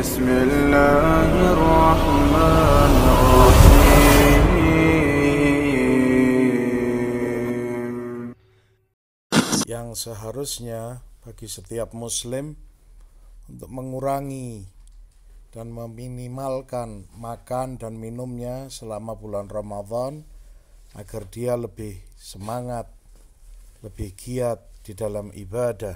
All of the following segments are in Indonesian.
بسم الله الرحمن الرحيم. Yang seharusnya bagi setiap muslim untuk mengurangi dan meminimalkan makan dan minumnya selama bulan Ramadan agar dia lebih semangat, lebih giat di dalam ibadah.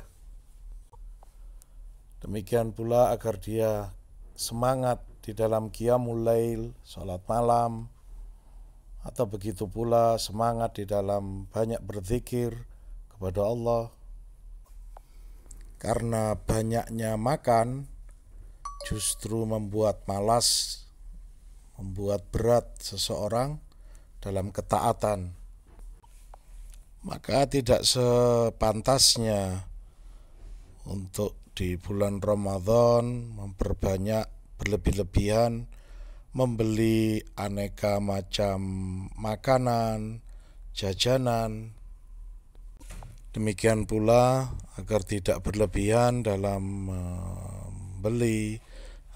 Demikian pula agar dia semangat di dalam qiyamul lail, salat malam, atau begitu pula semangat di dalam banyak berzikir kepada Allah. Karena banyaknya makan justru membuat malas, membuat berat seseorang dalam ketaatan. Maka tidak sepantasnya untuk di bulan Ramadan memperbanyak berlebih-lebihan membeli aneka macam makanan, jajanan. Demikian pula agar tidak berlebihan dalam membeli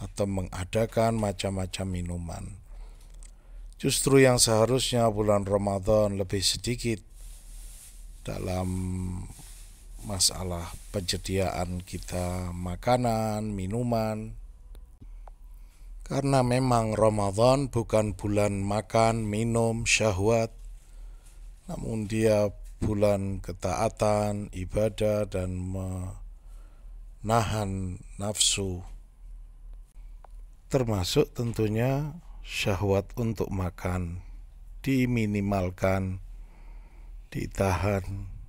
atau mengadakan macam-macam minuman. Justru yang seharusnya bulan Ramadan lebih sedikit dalam masalah penyediaan kita makanan, minuman. Karena memang Ramadan bukan bulan makan, minum, syahwat, namun dia bulan ketaatan, ibadah, dan menahan nafsu. Termasuk tentunya syahwat untuk makan diminimalkan, ditahan.